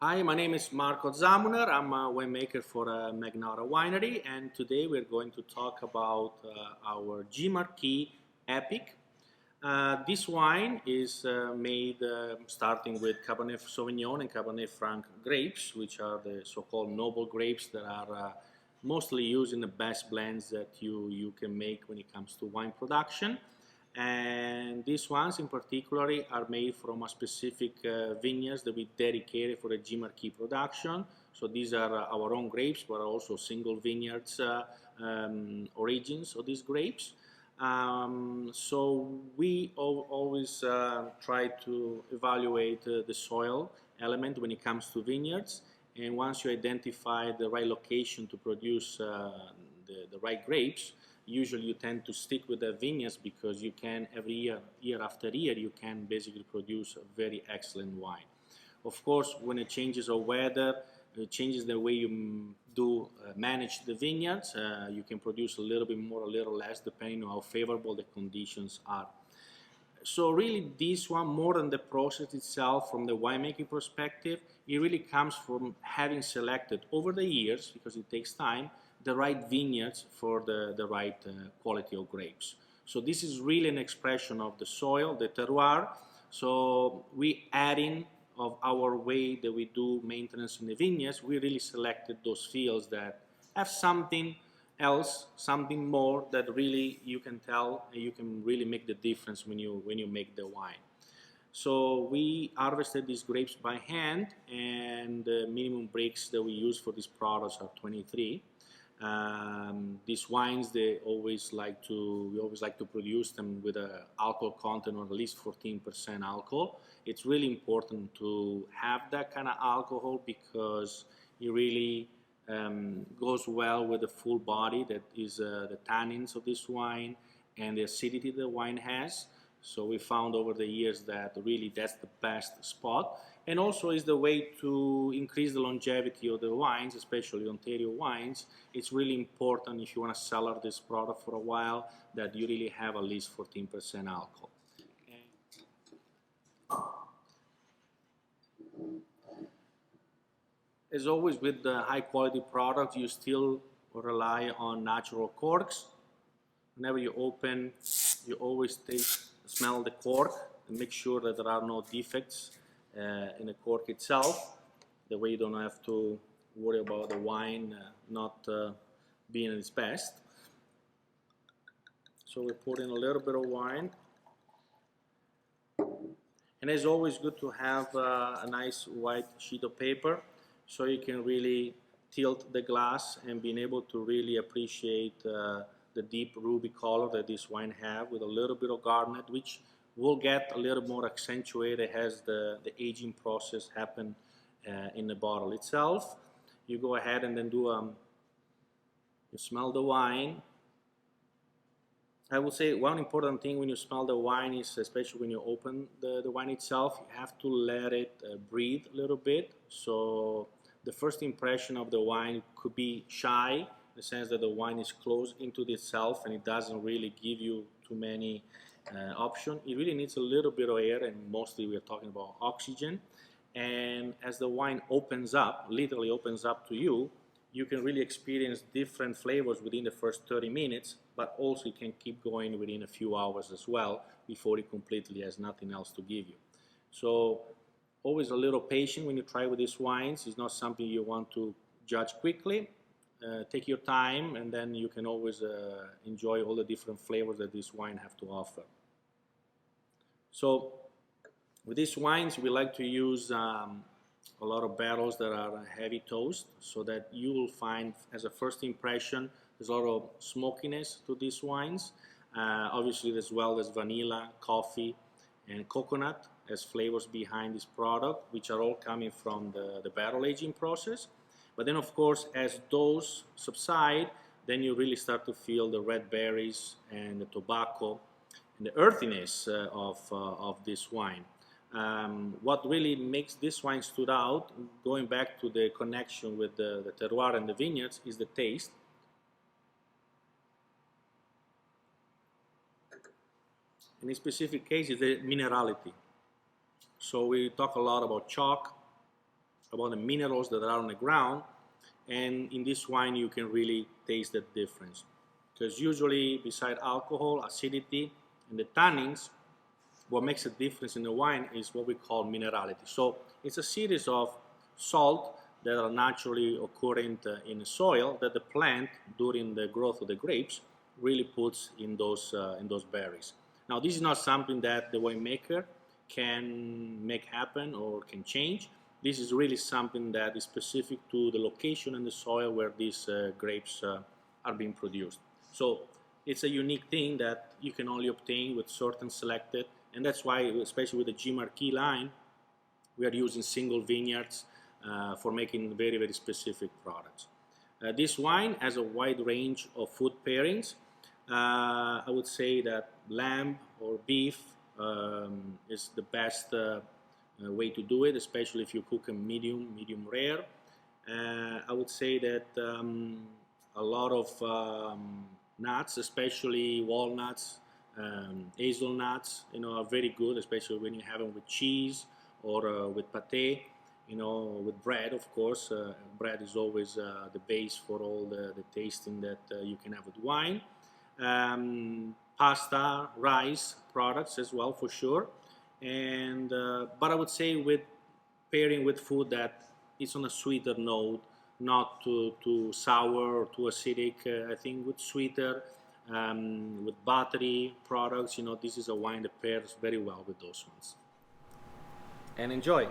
Hi, my name is Marco Zamuner. I'm a winemaker for Magnotta Winery, and today we're going to talk about our Marquis Epic. This wine is made starting with Cabernet Sauvignon and Cabernet Franc grapes, which are the so-called noble grapes that are mostly used in the best blends that you can make when it comes to wine production. And these ones in particular are made from a specific vineyards that we dedicated for the G Marquis production. So these are our own grapes, but also single vineyards origins of these grapes. So we always try to evaluate the soil element when it comes to vineyards. And once you identify the right location to produce the right grapes, usually you tend to stick with the vineyards because you can every year after year, you can basically produce a very excellent wine. Of course, when it changes the weather, it changes the way you manage the vineyards. You can produce a little bit more, a little less, depending on how favorable the conditions are. So really this one, more than the process itself from the winemaking perspective, it really comes from having selected over the years, because it takes time, the right vineyards for the right quality of grapes. So this is really an expression of the soil, the terroir. So we adding of our way that we do maintenance in the vineyards, we really selected those fields that have something else, something more that really you can tell and you can really make the difference when you make the wine. So we harvested these grapes by hand, and the minimum bricks that we use for these products are 23. These wines, we always like to produce them with an alcohol content of at least 14% alcohol. It's really important to have that kind of alcohol because it really goes well with the full body that is the tannins of this wine and the acidity the wine has. So we found over the years that really that's the best spot, and also is the way to increase the longevity of the wines, especially Ontario wines. It's really important if you want to cellar this product for a while that you really have at least 14% alcohol. As always with the high quality product, you still rely on natural corks. Whenever you open, you always smell the cork and make sure that there are no defects in the cork itself. The way you don't have to worry about the wine not being at its best. So we put in a little bit of wine. And it's always good to have a nice white sheet of paper so you can really tilt the glass and being able to really appreciate the deep ruby color that this wine have with a little bit of garnet, which will get a little more accentuated as the aging process happen in the bottle itself. You go ahead and then you smell the wine. I would say one important thing when you smell the wine is, especially when you open the wine itself, you have to let it breathe a little bit. So the first impression of the wine could be shy, in the sense that the wine is closed into itself and it doesn't really give you too many options. It really needs a little bit of air, and mostly we're talking about oxygen. And as the wine opens up, literally opens up to you, you can really experience different flavors within the first 30 minutes, but also you can keep going within a few hours as well before it completely has nothing else to give you. So always a little patient when you try with these wines. It's not something you want to judge quickly. Take your time, and then you can always enjoy all the different flavors that this wine have to offer. So with these wines, we like to use a lot of barrels that are heavy toast, so that you will find as a first impression there's a lot of smokiness to these wines. Obviously as well as vanilla, coffee, and coconut as flavors behind this product, which are all coming from the barrel aging process. But then of course as those subside, then you really start to feel the red berries and the tobacco and the earthiness of this wine. What really makes this wine stood out, going back to the connection with the terroir and the vineyards, is the taste. In this specific case, is the minerality. So we talk a lot about chalk, about the minerals that are on the ground, and in this wine you can really taste the difference, because usually beside alcohol, acidity, and the tannins, what makes a difference in the wine is what we call minerality. So it's a series of salt that are naturally occurring in the soil that the plant, during the growth of the grapes, really puts in those berries. Now, this is not something that the winemaker can make happen or can change. This is really something that is specific to the location and the soil where these grapes are being produced. So it's a unique thing that you can only obtain with certain selected, and that's why, especially with the G Marquis line, we are using single vineyards for making very, very specific products. This wine has a wide range of food pairings. I would say that lamb or beef is the best way to do it, especially if you cook a medium rare. I would say that a lot of nuts, especially walnuts, hazelnuts, are very good, especially when you have them with cheese or with pate. With bread, of course. Bread is always the base for all the tasting that you can have with wine. Pasta, rice products as well, for sure. And but I would say with pairing with food that is on a sweeter note, not too sour or too acidic. I think with sweeter, with buttery products, this is a wine that pairs very well with those ones. And enjoy.